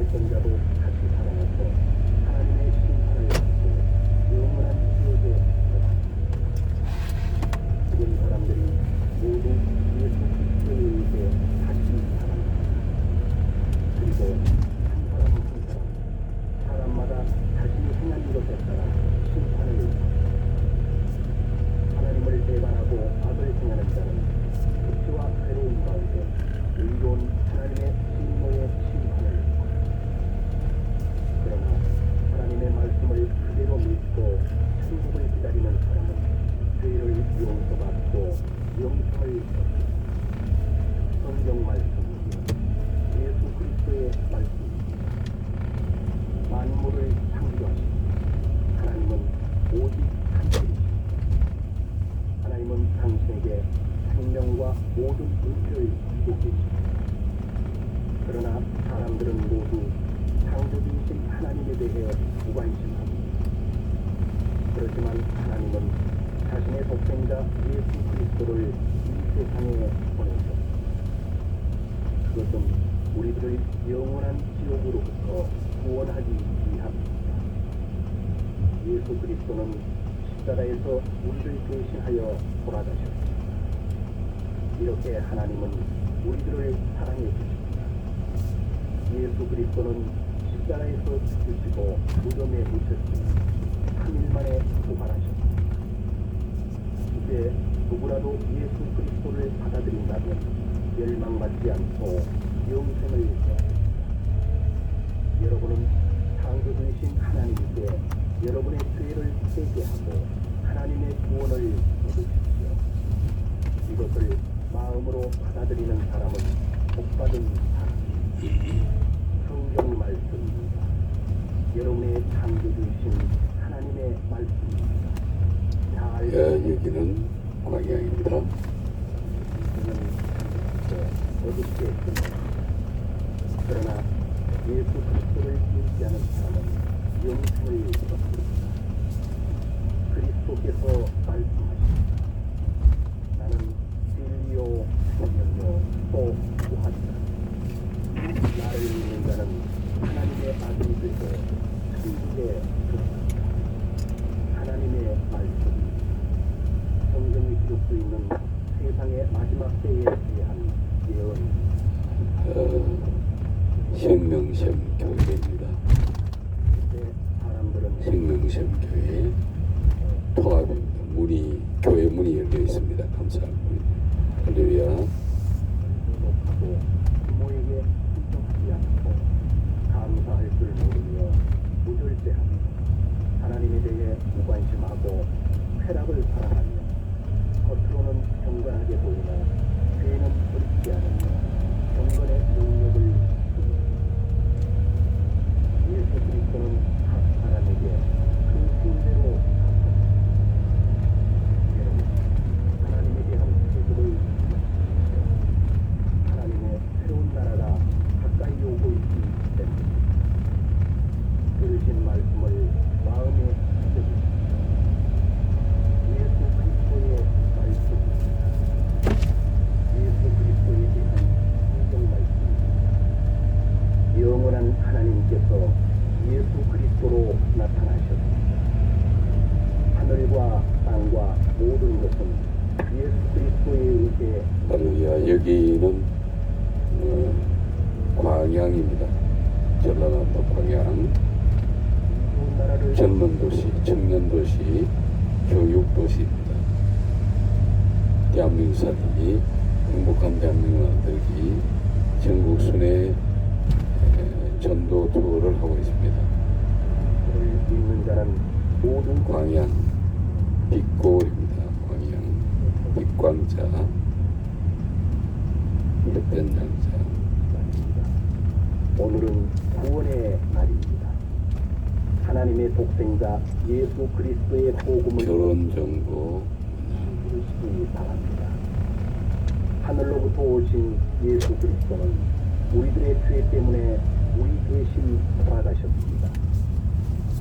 죽었던 자도 다시 살아나서 하나님의 심판을 받고 영원한 지옥에 들어갑니다. 죽은 사람들이 모두 예수 그리스도에 의해 다시 살아납니다. 그리고 한 사람 한 사람, 사람마다 자신이 행한 것에 따라 심판을 받습니다. 하나님을 배반하고 악을 행하는 자는 수치와 괴로움 가운데 의로운 하나님의 진노의 심판을 받습니다. 그러나 하나님의 말씀을 그대로 믿고 천국을 기다리는 사람은 죄를 용서받고 영생을 얻습니다. 성경 말씀은 예수 그리스도의 말씀입니다. 만물을 창조하신 하나님은 오직 한 분이십니다. 하나님은 당신에게 생명과 모든 은혜를 주고 계십니다. 그러나 사람들은 모두 창조주이신 하나님에 대해 무관심합니다. 그렇지만 하나님은 자신의 독생자 예수 그리스도를 이 세상에 보내셨습니다. 그것은 우리들을 영원한 지옥으로부터 구원하기 위함입니다. 예수 그리스도는 십자가에서 우리를 대신하여 돌아가셨습니다. 이렇게 하나님은 우리들을 사랑해 주십니다. 예수 그리스도는 십자가에서 죽으시고 무덤에 묻혔으니 3일 만에 부활하셨습니다. 이제 누구라도 예수 그리스도를 받아들인다면 멸망받지 않고 영생을 얻습니다. 여러분은 창조주이신 하나님께 여러분의 죄를 회개하고 하나님의 구원을 얻으십시오. 이것을 마음으로 받아들이는 사람은 복받은 사람입니다. 성경 말씀입니다. 여러분의 창조주이신 하나님의 말씀입니다. 여기는 광양입니다. 어둡게 끝납니다. 그러나 예수 그리스도를 믿지 않은 사람은 영생을 얻습니다. 그리스도께서 말씀하십니다. 나는 진리요 생명요 또 구하리라. 나를 믿는 자는 하나님의 아들이 되고 천국에 들어갑니다. 하나님의 말씀, 성경에 기록되어 있는 세상의 마지막 때에 대한 예언입니다. 생명샘 교회입니다. 사람들은 생명샘 교회 통합입니다. 문이 교회 문이 열려 있습니다. 감사합니다. 할렐루야. 행복하고 부모에게 순종하지 않고 감사할 줄 모르며 무절제하며 하나님에 대해 무관심하고 쾌락을 사랑하며 겉으로는 경건하게 보이나 죄는 버리지 않으며 경건의 능력을 주십니다. 예수 그리스도는 각 사람에게 그 신대로 갚았습니다. 여러분, 하나님에 대한 태도를 가지십시오. 하나님의 새로운 나라가 가까이 오고 있기 때문에 들으신 말씀을 마음에 새겨주십시오. 예수 그리스도의 말씀입니다. 예수 그리스도에 대한 성경 말씀입니다. 영원한 하나님께서 예수 그리스도로 나타나셨습니다. 하늘과 땅과 모든 것은 예수 그리스도에 의해 할렐루야. 여기는 광양입니다. 전라남도 광양 나라를 젊은 도시, 청년 도시, 교육 도시입니다. 대한민국 살기, 행복한 대한민국 만들기 전국 순회 전도 투어를 하고 있습니다. 믿는 자는 모든 광양 빛골입니다. 광양 빛광자, 햇볕 날자. 오늘은 구원의 날입니다. 하나님의 독생자 예수 그리스도의 복음을 결혼 정보 들으시기 바랍니다. 하늘로부터 오신 예수 그리스도는 우리들의 죄 때문에 우리 대신 돌아가셨습니다.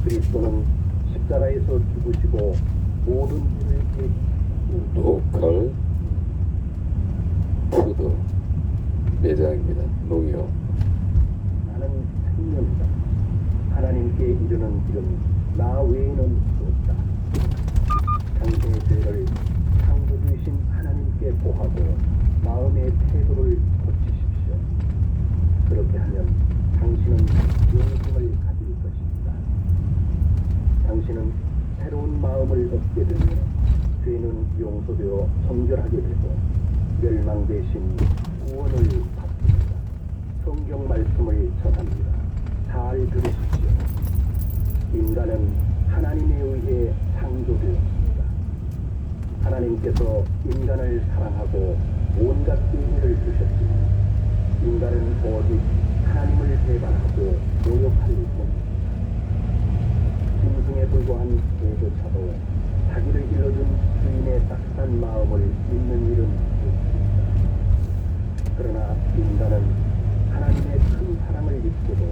그리스도는 십자가에서 죽으시고 모든 죄를 대신 로컬 푸드 매장입니다. 농협 나는 2000년 전 하나님께 이르는 길은 나 외에는 없다. 당신의 죄를 창조주이신 하나님께 고하고 마음의 태도를 고치십시오. 그렇게 하면 당신은 영생을 가질 것입니다. 당신은 새로운 마음을 얻게 되며 죄는 용서되어 정결하게 되고 멸망 대신 구원을 받습니다. 성경 말씀을 전합니다. 잘 들으십시오. 인간은 하나님에 의해 창조되었습니다. 하나님께서 인간을 사랑하고 온갖 의미를 주셨지만 인간은 오직 하나님을 배반하고 모욕할 뿐입니다. 짐승에 불과한 개조차도 자기를 길러준 주인의 따뜻한 마음을 잊는 일은 없습니다. 그러나 인간은 하나님의 큰 사랑을 잊고도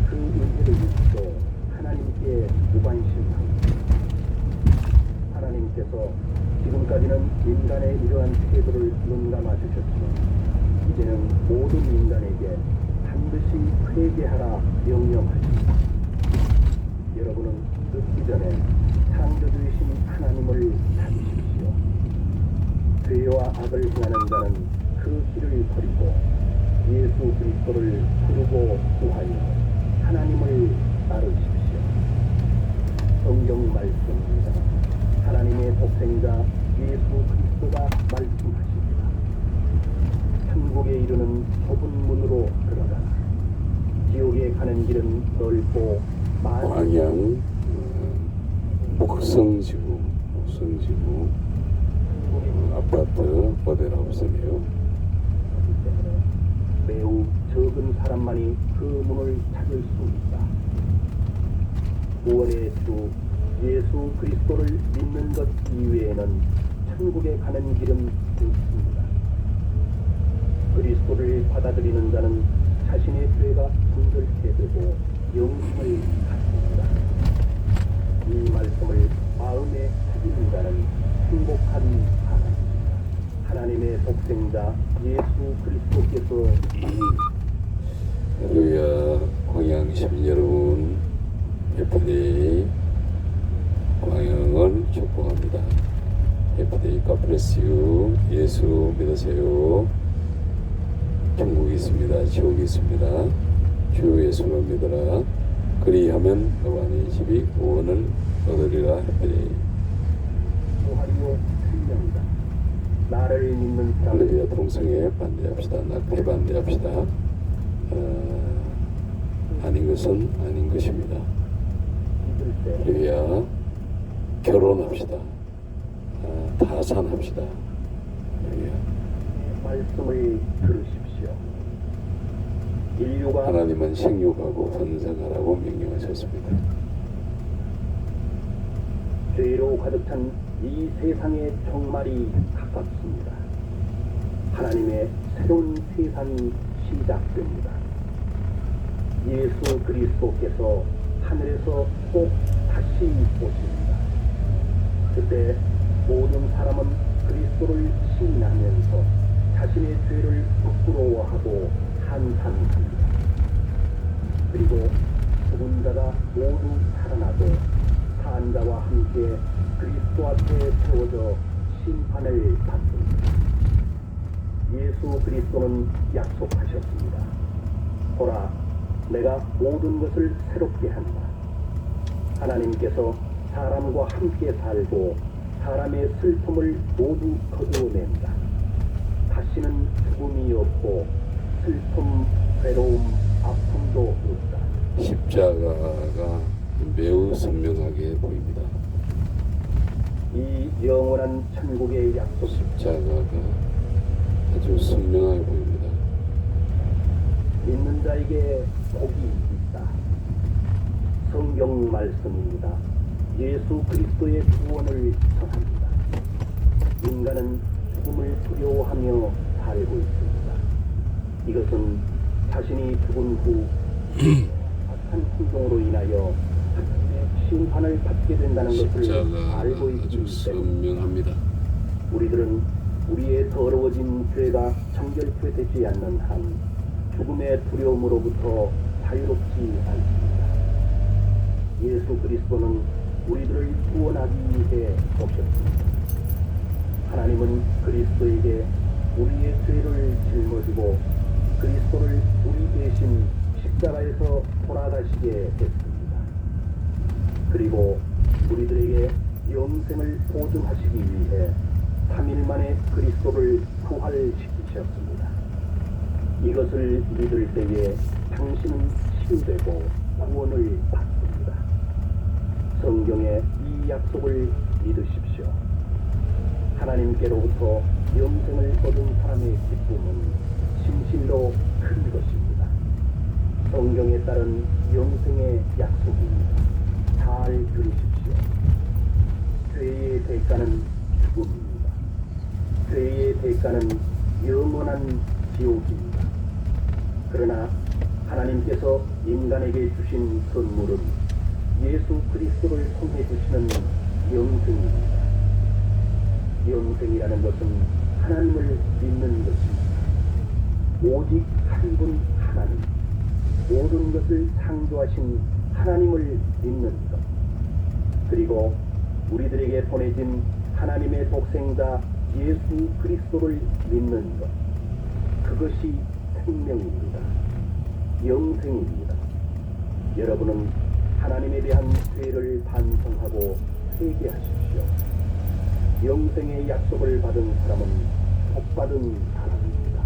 그 은혜를 잊고 하나님께 무관심합니다. 하나님께서 지금까지는 인간의 이러한 태도를 눈감아 주셨지만 이제는 모든 인간에게 반드시 회개하라 명령하십니다. 여러분은 늦기 전에 창조주이신 하나님을 찾으십시오. 죄와 악을 행하는 자는 그 길을 버리고 예수 그리스도를 부르고 구하여 하나님을 따르십시오. 성경 말씀입니다. 하나님의 독생자 예수 그리스도가 말씀하십니다. 천국에 이르는 좁은 문으로 들어가라. 지옥에 가는 길은 넓고 광양 목성지구 아파트 모델하우스네요. 매우 적은 사람만이 그 문을 찾을 수 있다. 구원의 주 예수 그리스도를 믿는 것 이외에는 천국에 가는 길은 없습니다. 그리스도를 받아들이는 자는 자신의 죄가 정결케 되고 영생을 갖습니다. 이 말씀을 마음에 새기는 자는 행복한 사람입니다. 하나님의 독생자 예수 그리스도께서 할렐루야. 광양 시민 여러분, 해피데이 광양을 축복합니다. 해피데이 God bless you. 예수 믿으세요. 천국이 있습니다. 지옥이 있습니다. 주 예수를 믿어라. 그리하면 너와 네 집이 구원을 얻으리라. 해피데이. 오하리오 생명이다. 나를 믿는 사람 할렐루야. 동성애 반대합시다. 낙태 반대합시다. 아닌 것은 아닌 것입니다. 믿을 때 할렐루야. 결혼합시다. 타산합시다. 할렐루야. 말씀을 들으십시오. 인류가 하나님은 생육하고 번성하라고 명령하셨습니다. 죄로 가득 찬 이 세상의 종말이 가깝습니다. 하나님의 새로운 세상이 시작됩니다. 예수 그리스도께서 하늘에서 꼭 다시 오십니다. 그때 모든 사람은 그리스도를 시인하면서 자신의 죄를 부끄러워하고 한탄합니다. 그리고 죽은 자가 모두 살아나고 산 자와 함께 그리스도 앞에 세워져 심판을 받습니다. 예수 그리스도는 약속하셨습니다. 보라, 내가 모든 것을 새롭게 한다. 하나님께서 사람과 함께 살고 사람의 슬픔을 모두 거두어낸다. 다시는 죽음이 없고 슬픔, 괴로움, 아픔도 없다. 십자가가 매우 선명하게 보입니다. 이 영원한 천국의 약속, 십자가가 아주 선명하게 보입니다. 믿는 자에게 복이 있다. 성경 말씀입니다. 예수 그리스도의 구원을 전합니다. 인간은 죽음을 두려워하며 살고 있습니다. 이것은 자신이 죽은 후 악한 행동으로 인하여 하나님의 심판을 받게 된다는 것을 십자가가 알고 아주 있기 때문에 선명합니다. 우리들은 우리의 더러워진 죄가 정결케 되지 않는 한 죽음의 두려움으로부터 자유롭지 않습니다. 예수 그리스도는 우리들을 구원하기 위해 오셨습니다. 하나님은 그리스도에게 우리의 죄를 짊어지고 그리스도를 우리 대신 십자가에서 돌아가시게 했습니다. 그리고 우리들에게 영생을 보증하시기 위해 3일 만에 그리스도를 부활시키셨습니다. 이것을 믿을 때에 당신은 치유되고 구원을 받습니다. 성경의 이 약속을 믿으십시오. 하나님께로부터 영생을 얻은 사람의 기쁨은 진실로 큰 것입니다. 성경에 따른 영생의 약속입니다. 잘 들으십시오. 죄의 대가는 죽음입니다. 죄의 대가는 영원한 지옥입니다. 그러나 하나님께서 인간에게 주신 선물은 예수 그리스도를 통해 주시는 영생입니다. 영생이라는 것은 하나님을 믿는 것입니다. 오직 한 분 하나님, 모든 것을 창조하신 하나님을 믿는 것, 그리고 우리들에게 보내진 하나님의 독생자 예수 그리스도를 믿는 것, 그것이 생명입니다. 영생입니다. 여러분은 하나님에 대한 죄를 반성하고 회개하십시오. 영생의 약속을 받은 사람은 복받은 사람입니다.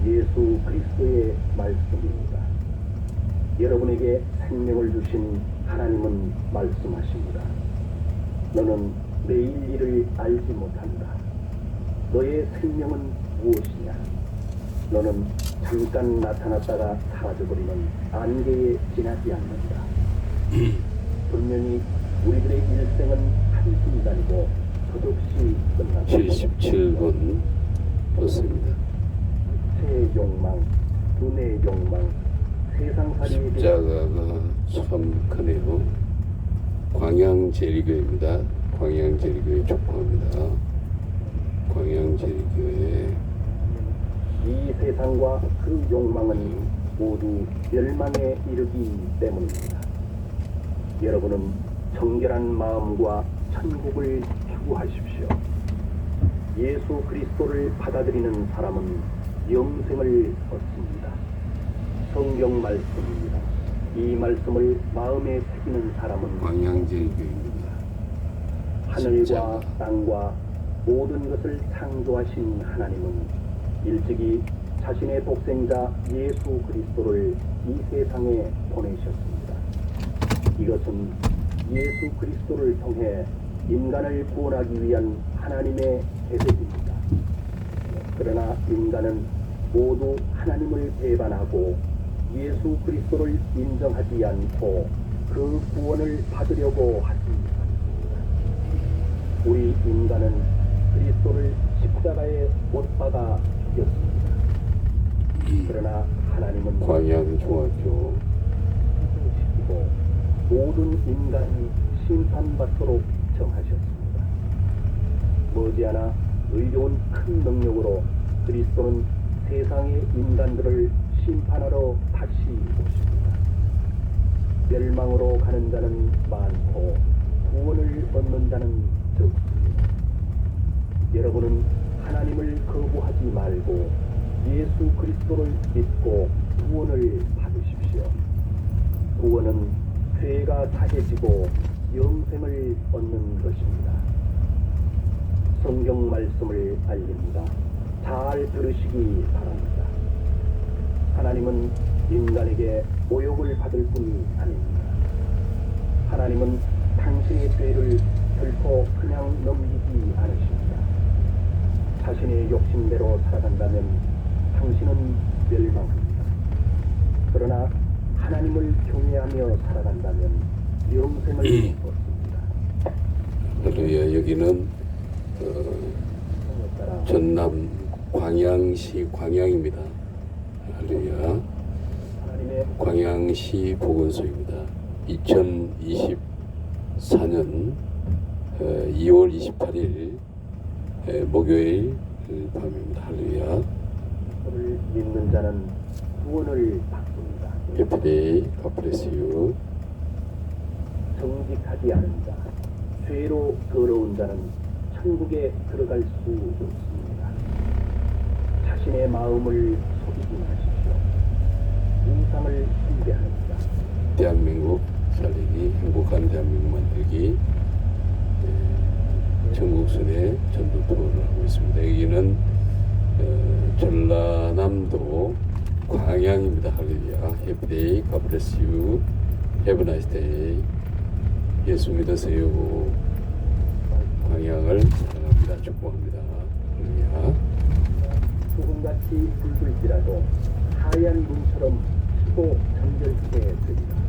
예수 그리스도의 말씀입니다. 여러분에게 생명을 주신 하나님은 말씀하십니다. 너는 내일 일을 알지 못한다. 너의 생명은 무엇이냐? 너는 잠깐 나타났다가 사라져버리는 안개에 지나지 않는다. 분명히 우리들의 일생은 한순간이고 끝없이 끝난다. 77번 좋습니다. 육체의 욕망, 눈의 욕망, 세상살이에 대한 십자가가 참 크네요. 광양제리교회입니다. 광양제리교회 축복합니다. 광양제리교회 이 세상과 그 욕망은 모두 멸망에 이르기 때문입니다. 여러분은 정결한 마음과 천국을 추구하십시오. 예수 그리스도를 받아들이는 사람은 영생을 얻습니다. 성경 말씀입니다. 이 말씀을 마음에 새기는 사람은 광양제리교회입니다. 하늘과 땅과 모든 것을 창조하신 하나님은 일찍이 자신의 독생자 예수 그리스도를 이 세상에 보내셨습니다. 이것은 예수 그리스도를 통해 인간을 구원하기 위한 하나님의 계획입니다. 그러나 인간은 모두 하나님을 배반하고 예수 그리스도를 인정하지 않고 그 구원을 받으려고 하십니다. 우리 인간은 그리스도를 십자가에 못 박아 죽였습니다. 그러나 하나님은 광양중학교 시키고 모든 인간이 심판받도록 정하셨습니다. 머지않아 의로운 큰 능력으로 그리스도는 세상의 인간들을 심판하러 다시 오십니다. 멸망으로 가는 자는 많고 구원을 얻는 자는 적습니다. 여러분은 하나님을 거부하지 말고 예수 그리스도를 믿고 구원을 받으십시오. 구원은 죄가 사해지고 영생을 얻는 것입니다. 성경 말씀을 알립니다. 잘 들으시기 바랍니다. 하나님은 인간에게 모욕을 받을 뿐이 아닙니다. 하나님은 당신의 죄를 결코 그냥 넘기지 않으십니다. 자신의 욕심대로 살아간다면 당신은 멸망합니다. 그러나 하나님을 경외하며 살아간다면 영생을 얻습니다. 할렐루야. 여기는 전남 광양시 광양입니다. 할렐루야. 광양시 보건소입니다. 2024년 2월 28일 목요일 밤입니다. 할렐루야. 그를 믿는 자는 구원을 받습니다. Everyday, God bless you. 정직하지 않은 자, 죄로 더러운 자는 천국에 들어갈 수 없습니다. 자신의 마음을 속이지 마십시오. 우상을 숭배하는 자, 대한민국 살리기, 행복한 대한민국 만들기 전국순회 전도 투어를 하고 있습니다. 여기는 전라남도 광양입니다. 할렐루야. Happy day. God bless you. Have a nice day. 예수 믿으세요. 광양을 사랑합니다. 축복합니다. 할렐루야. 소금같이 붉을지라도 하얀 눈처럼 피고 정결케 되리라.